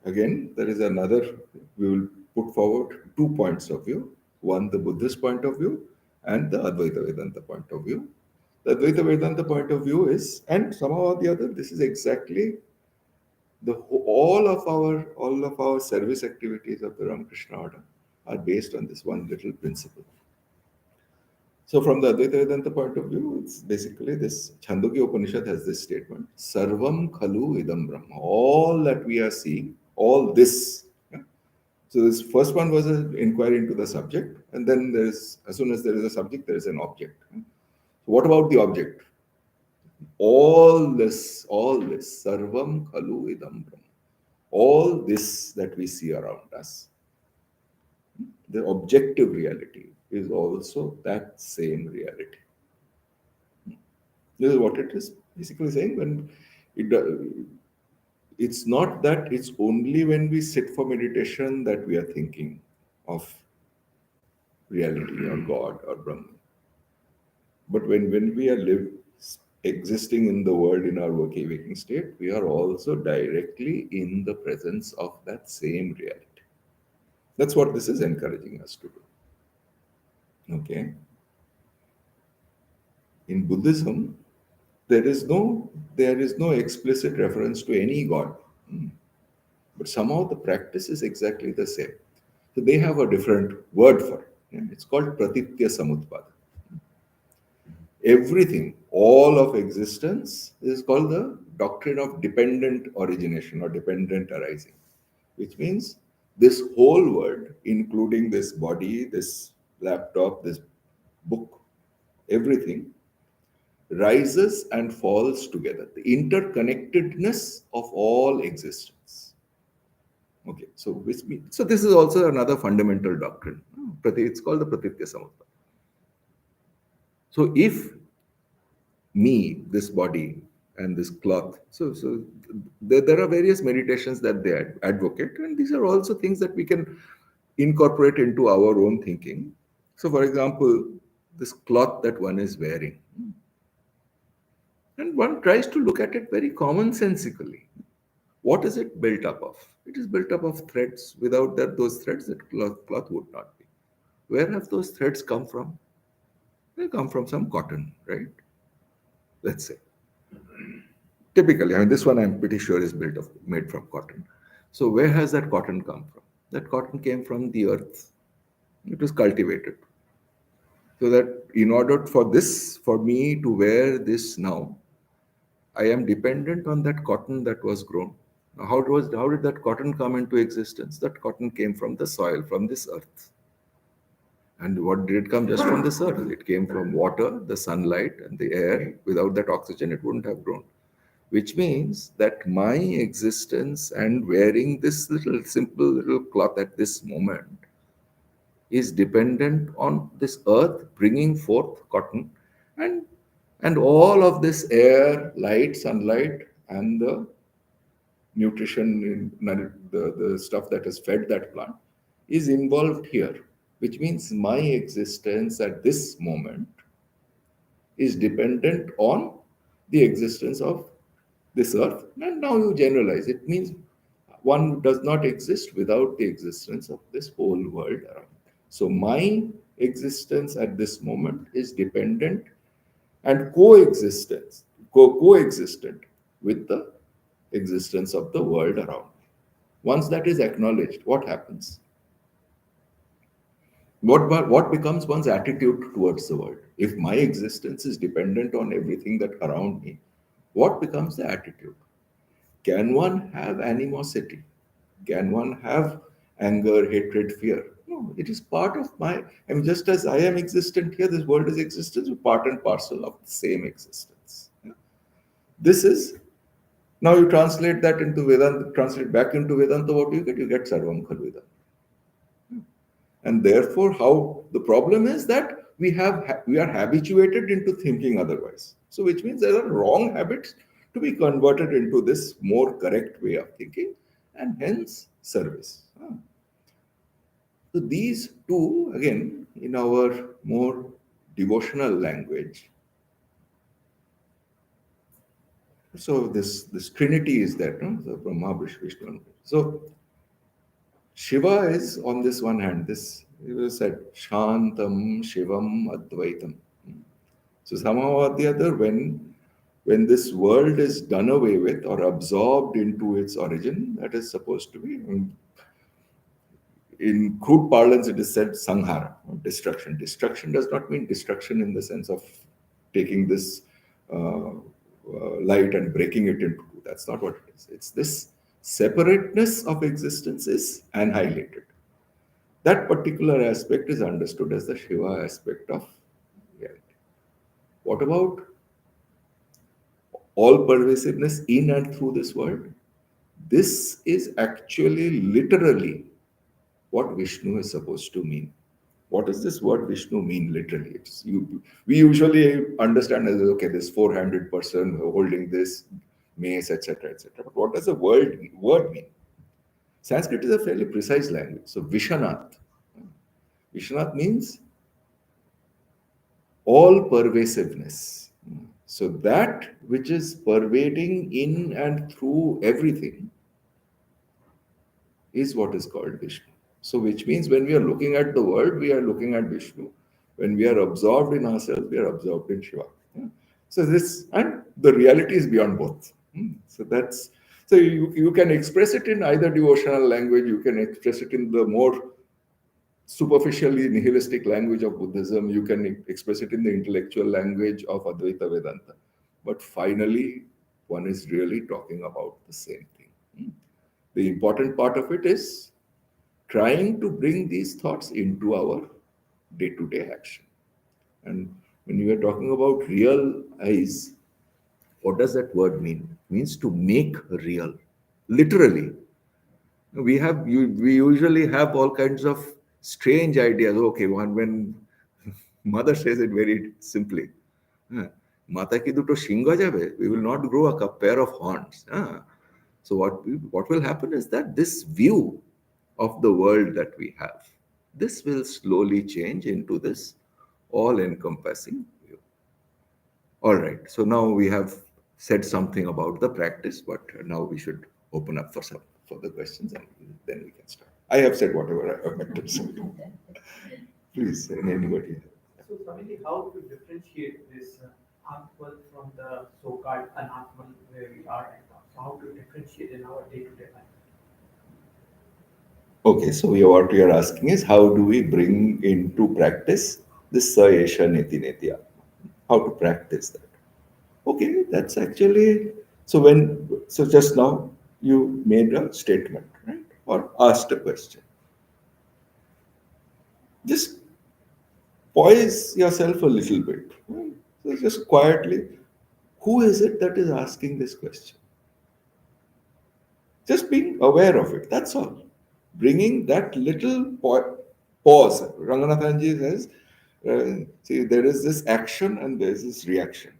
again, there is another, we will put forward 2 points of view. One, the Buddhist point of view, and the Advaita Vedanta point of view. The Advaita Vedanta point of view is, and somehow or the other, this is exactly all of our service activities of the Ramakrishna order are based on this one little principle. So from the Advaita Vedanta point of view, it's basically this Chandogya Upanishad has this statement, Sarvam Khalu Idam Brahma. All that we are seeing, all this. Yeah? So this first one was an inquiry into the subject, and then as soon as there is a subject, there is an object. Yeah? So what about the object? All this, Sarvam Khalu Idam Brahma. All this that we see around us, the objective reality is also that same reality. This is what it is basically saying. When it's not that it's only when we sit for meditation that we are thinking of reality or God or Brahman. But when we are existing in the world in our waking state, we are also directly in the presence of that same reality. That's what this is encouraging us to do. Okay. In Buddhism, there is no explicit reference to any God. But somehow the practice is exactly the same. So they have a different word for it. Yeah? It's called Pratitya Samutpada. Everything, all of existence is called the doctrine of dependent origination or dependent arising, which means this whole world, including this body, this laptop, this book, everything rises and falls together. The interconnectedness of all existence. Okay, so this is also another fundamental doctrine. It's called the Pratitya Samutpada. So if me, this body, and this cloth, so there are various meditations that they advocate, and these are also things that we can incorporate into our own thinking. So, for example, this cloth that one is wearing, and one tries to look at it very commonsensically. What is it built up of? It is built up of threads. Without those threads, that cloth would not be. Where have those threads come from? They come from some cotton, right? Let's say. Typically, I mean, this one I'm pretty sure is made from cotton. So where has that cotton come from? That cotton came from the earth. It was cultivated. So that in order for me to wear this now, I am dependent on that cotton that was grown. Now, how did that cotton come into existence? That cotton came from the soil, from this earth. And what did it come just from this earth? It came from water, the sunlight, and the air. Without that oxygen, it wouldn't have grown. Which means that my existence and wearing this simple little cloth at this moment is dependent on this earth bringing forth cotton and all of this air, light, sunlight, and the nutrition, the stuff that has fed that plant is involved here, which means my existence at this moment is dependent on the existence of this earth. And now you generalize. It means one does not exist without the existence of this whole world around. So my existence at this moment is dependent and coexistent with the existence of the world around. Once that is acknowledged, what happens? What becomes one's attitude towards the world? If my existence is dependent on everything that around me, what becomes the attitude? Can one have animosity? Can one have anger, hatred, fear? No, it is part of my. I mean, just as I am existent here, this world is existence, part and parcel of the same existence. Yeah. This is now you translate that into Vedanta, translate back into Vedanta. What do you get? You get Sarvam Khal Vedanta. And therefore, how the problem is that we are habituated into thinking otherwise. So, which means there are wrong habits to be converted into this more correct way of thinking, and hence service. So these two, again, in our more devotional language. So this Trinity is there, no? So Brahma, Vishnu. So Shiva is on this one hand, this it was said, Shantam, Shivam, Advaitam. So somehow or the other, when this world is done away with or absorbed into its origin, that is supposed to be, in crude parlance, it is said sanghara, destruction. Destruction does not mean destruction in the sense of taking this light and breaking it into two. That's not what it is. It's this separateness of existence is annihilated. That particular aspect is understood as the Shiva aspect of reality. What about all pervasiveness in and through this world? This is actually literally what Vishnu is supposed to mean. What does this word Vishnu mean literally? We usually understand as okay, this four-handed person holding this mace, etc., etc. But what does the word mean? Sanskrit is a fairly precise language. So Vishanath. Vishanath means all pervasiveness. So that which is pervading in and through everything is what is called Vishnu. So, which means when we are looking at the world, we are looking at Vishnu. When we are absorbed in ourselves, we are absorbed in Shiva. Yeah. So this and the reality is beyond both. So that's so you can express it in either devotional language, you can express it in the more superficially nihilistic language of Buddhism, you can express it in the intellectual language of Advaita Vedanta. But finally, one is really talking about the same thing. The important part of it is trying to bring these thoughts into our day to day action. And when we are talking about real eyes, what does that word mean? It means to make real. Literally, we usually have all kinds of strange ideas. Okay, when mother says it very simply, Mata ki duto shinga jabe, we will not grow a pair of horns. So what will happen is that this view of the world that we have, this will slowly change into this all-encompassing view. All right. So now we have said something about the practice, but now we should open up for some further questions, and then we can start. I have said whatever I have meant to say. Please, anybody. So, Swamiji, how to differentiate this Atman from the so-called Anatman where we are right now? So, how to differentiate in our day-to-day life? Okay, so what you are asking is how do we bring into practice this Sa Esha Neti Neti Atma? How to practice that? Okay, that's actually so just now you made a statement, right? Or asked a question. Just poise yourself a little bit. Right? So just quietly, who is it that is asking this question? Just being aware of it, that's all. Bringing that little pause. Ranganathanji says, see, there is this action and there is this reaction.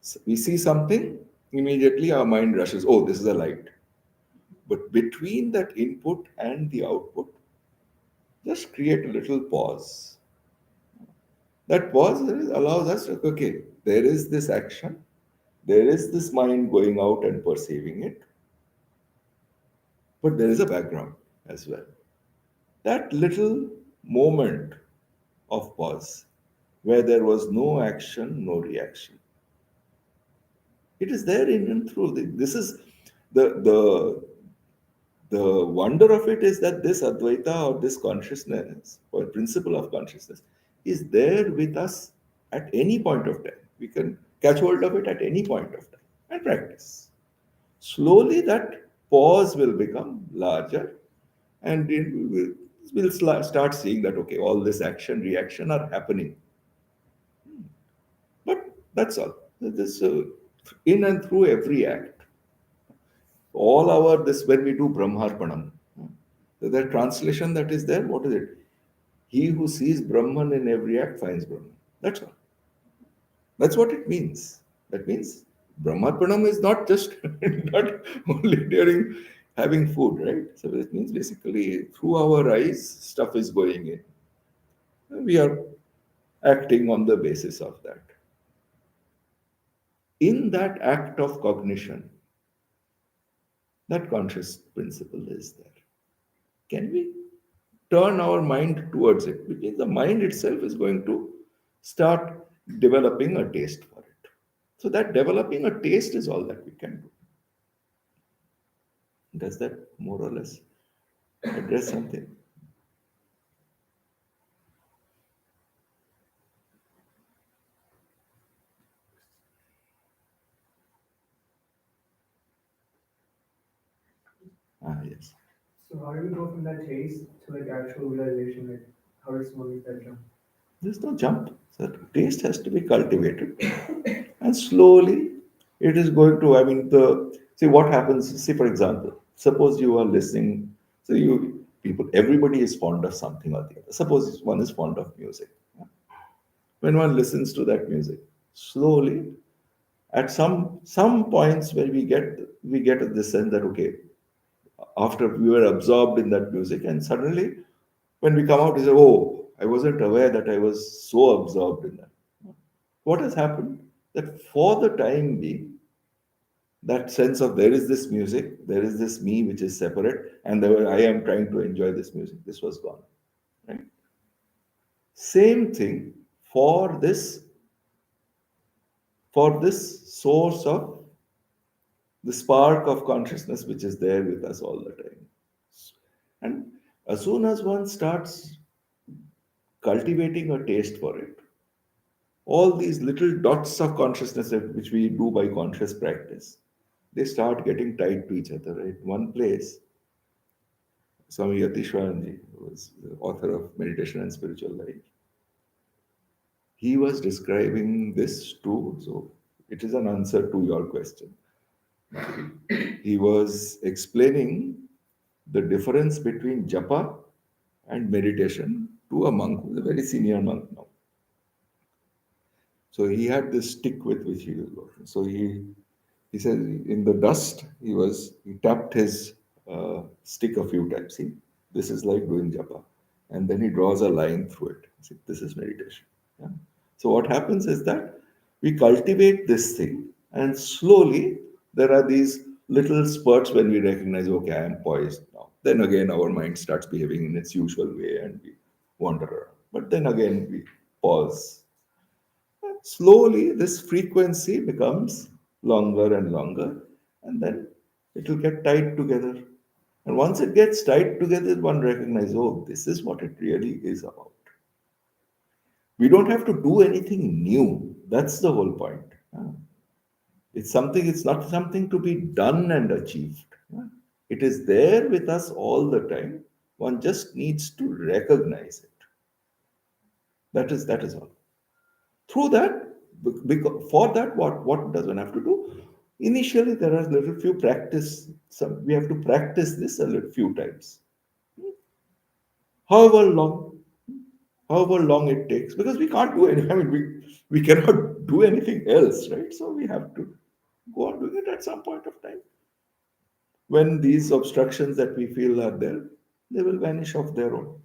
So we see something, immediately our mind rushes, oh, this is a light. But between that input and the output, just create a little pause. That pause allows us to, okay, there is this action. There is this mind going out and perceiving it, but there is a background as well. That little moment of pause where there was no action, no reaction. It is there in and through. This is the the wonder of it is that this Advaita or this consciousness or principle of consciousness is there with us at any point of time. We can catch hold of it at any point of time and practice. Slowly, that pause will become larger and we'll start seeing that, okay, all this action, reaction are happening. But that's all. This in and through every act. All our this when we do Brahmarpanam, the translation that is there, what is it? He who sees Brahman in every act finds Brahman. That's all. That's what it means. That means Brahmarpanam is not just not only during having food, right? So it means basically through our eyes, stuff is going in. We are acting on the basis of that. In that act of cognition, that conscious principle is there. Can we turn our mind towards it? Which means the mind itself is going to start developing a taste for it. So that developing a taste is all that we can do. Does that more or less address something? Ah, yes. So how do we go from that taste to like actual realization? Like how does one make that jump? There's no jump. So taste has to be cultivated. And slowly it is going to, I mean, the see what happens. See, for example, suppose you are listening. So you people, everybody is fond of something or the other. Suppose one is fond of music. When one listens to that music, slowly, at some points where we get this sense that okay, after we were absorbed in that music, and suddenly when we come out, we say, oh, I wasn't aware that I was so absorbed in that. What has happened? That for the time being, that sense of there is this music, there is this me which is separate, and I am trying to enjoy this music. This was gone. Right? Same thing for this source of the spark of consciousness which is there with us all the time. And as soon as one starts cultivating a taste for it, all these little dots of consciousness which we do by conscious practice, they start getting tied to each other. Right? One place, Swami Yatishwaranji, who was the author of Meditation and Spiritual Life, he was describing this too. So it is an answer to your question. He was explaining the difference between japa and meditation to a monk who is a very senior monk now. So he had this stick with which he was working. So he said in the dust he tapped his stick a few times. See, this is like doing japa, and then he draws a line through it. See, this is meditation. Yeah? So what happens is that we cultivate this thing, and slowly there are these little spurts when we recognize, okay, I am poised now. Then again, our mind starts behaving in its usual way, and we wander around. But then again, we pause. Slowly, this frequency becomes longer and longer, and then it will get tied together. And once it gets tied together, one recognizes, oh, this is what it really is about. We don't have to do anything new. That's the whole point. It's not something to be done and achieved. It is there with us all the time. One just needs to recognize it. That is all. Through that, because for that, what does one have to do? Initially, there are little few practice. We have to practice this a little few times. However long, however long it takes, because we can't do anything. I mean, we cannot do anything else, right? So we have to go on doing it at some point of time. When these obstructions that we feel are there, they will vanish of their own.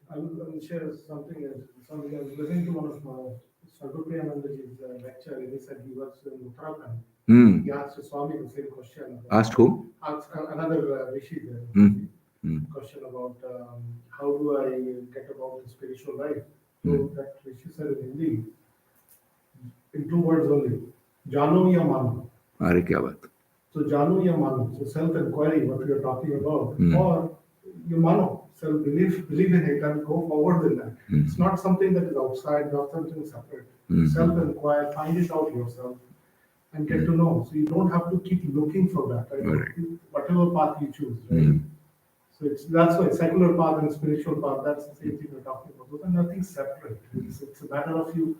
I will share something else. Something I was listening to one of my Sarvapriyanandaji's lecture, and he said he was in Uttarakhand. Hmm. He asked Swami the same question. Asked whom? Asked another Rishi there. Hmm. Hmm. Question about how do I get about the spiritual life. So that Rishi said in Hindi, in two words only, Jano ya mano. अरे क्या बात. So Jano ya mano, so self-inquiry, what we are talking about, Hmm. or you mano, self-belief, believe in it and go forward in that. It's not something that is outside, not something separate. Self-inquire, find it out yourself and get to know. So you don't have to keep looking for that, right? Right. Whatever path you choose, right? So that's why secular path and spiritual path, that's the same thing we're talking about. Those are nothing separate. It's a matter of you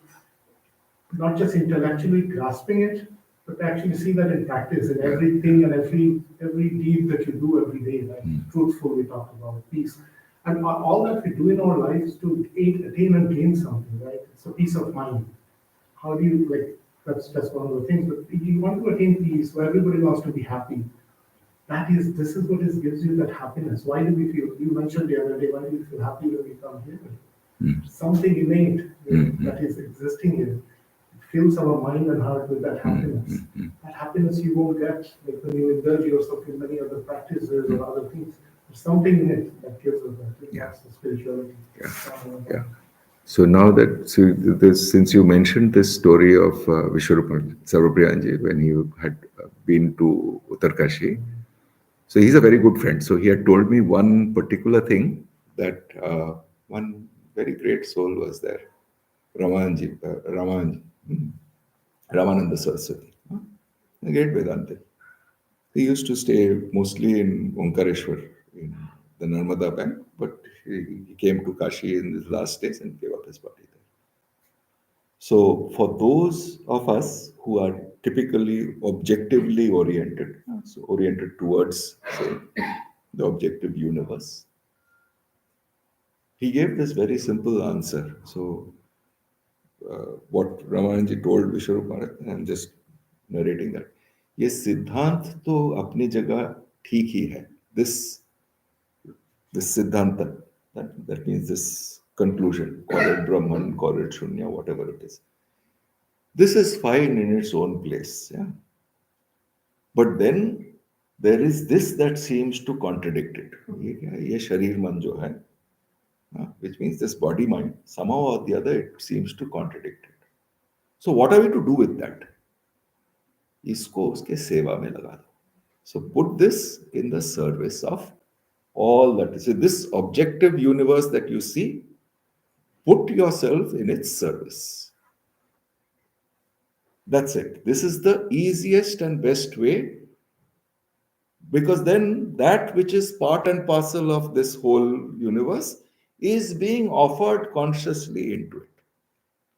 not just intellectually grasping it, but actually see that in practice in everything and every deed that you do every day, like truthful we talk about, peace. And all that we do in our lives to attain and gain something, right? It's a peace of mind. How do you like that's just one of the things, but you want to attain peace, so everybody wants to be happy. This is what gives you that happiness. Why do we feel? You mentioned the other day. Why do we feel happy when we come here? Something innate that is existing here. It fills our mind and heart with that happiness. That happiness you won't get like when you indulge yourself in many other practices or other things. There's something in it that gives us that. That's the spirituality. Yeah. So now that since you mentioned this story of Vishwarupa Sarvapriyanji when he had been to Uttarkashi, so he's a very good friend. So he had told me one particular thing that one very great soul was there, Ramananda Saraswati, a great Vedanta. He used to stay mostly in Omkareshwar in the Narmada Bank, but he came to Kashi in his last days and gave up his body there. So for those of us who are typically objectively oriented, so oriented towards, say, the objective universe, he gave this very simple answer. So what Ramananji told Vishwarupa, I'm just narrating that. ये सिद्धांत तो अपनी जगह ठीक ही है. This siddhanta, that means this conclusion, call it Brahman, call it Shunya, whatever it is. This is fine in its own place. Yeah. But then there is this that seems to contradict it. ये शरीर मन जो है, which means this body mind, somehow or the other it seems to contradict it. So what are we to do with that? इसको उसके सेवा में लगा दो. So put this in the service of all that. So this objective universe that you see, put yourself in its service. That's it. This is the easiest and best way, because then that which is part and parcel of this whole universe is being offered consciously into it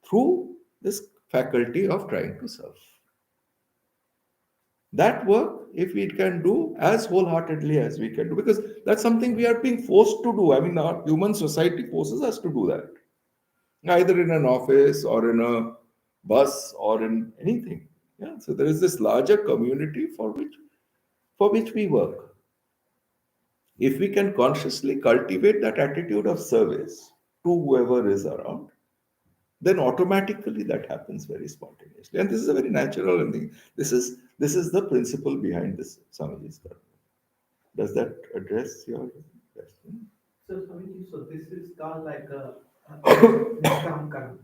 through this faculty of trying to serve. That work, if we can do as wholeheartedly as we can do, because that's something we are being forced to do. I mean, our human society forces us to do that, either in an office or in a bus or in anything. Yeah. So there is this larger community for which we work. If we can consciously cultivate that attitude of service to whoever is around, then automatically that happens very spontaneously. And this is a very natural thing. This is the principle behind this Swamiji's dharma. Does that address your question? So, Swamiji, so this is called like a Nishkam Karma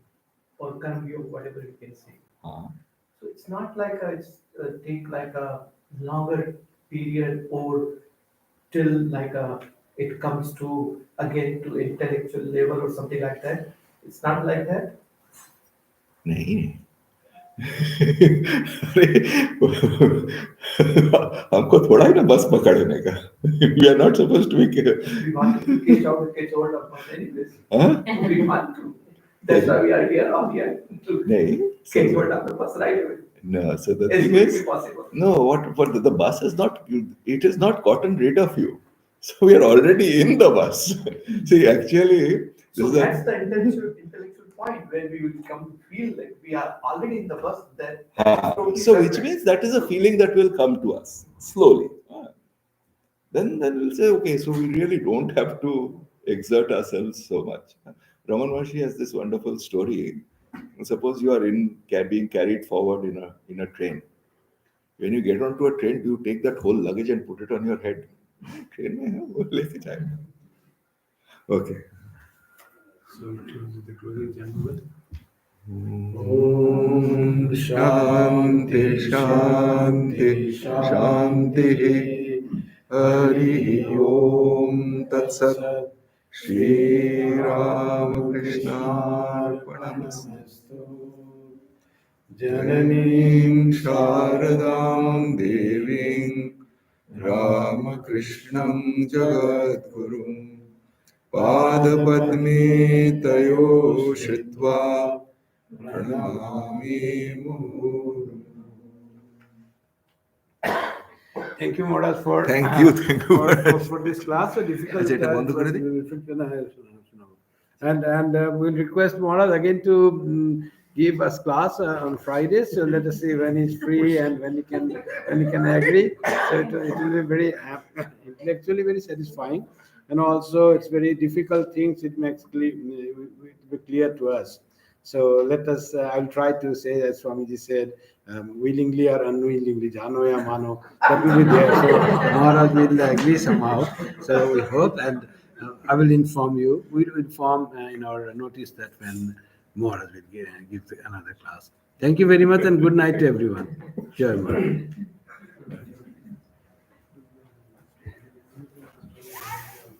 or Karma Yoga, whatever you can say. So it's not like it's take like a longer period or till like it comes to again to intellectual level or something like that. It's not like that. नहीं. हमको थोड़ा ही ना बस पकड़ने का. We are not supposed to be. We want to catch out, catch hold of us anyways. Huh? We want to. That's why we are here all here to नहीं. catch hold of the bus right away. No. So the As thing soon is, as possible. no. What the bus is not. It is not gotten rid of you. So we are already in the bus. See, actually, So that's the intellectual point where we will come to feel like we are already in the bus. That totally so which separate. means that is a feeling that will come to us slowly. Then we'll say, okay, so we really don't have to exert ourselves so much. Raman Maharshi has this wonderful story Suppose you are being carried forward in a train. When you get onto a train, you take that whole luggage and put it on your head. Train mein hai, wo leke jayega. Okay. So to the closing chant. Om Shanti Shanti Shanti Hari Om Tat Sat Shri Ramakrishna Arpanamastu Jananim Sharadam Devim Ramakrishnam Jagadgurum Padapadme Tayo Shritva Pranamami Muru. Thank you, Maharaj, for Thank you for this class. So difficult. Acha, eta bond kar de. And we'll request Maharaj again to give us class on Fridays. So let us see when he's free and when he can agree. So it will be very intellectually very satisfying, and also it's very difficult things. It makes clear to us. So let us. I'll try to say, as Swamiji said, willingly or unwillingly, jano ya mano, that will be there. So Maharaj will agree somehow. So we hope, and I will inform you. We will inform in our notice that when Maharaj will give another class. Thank you very much, and good night to everyone. Jai Maharaj.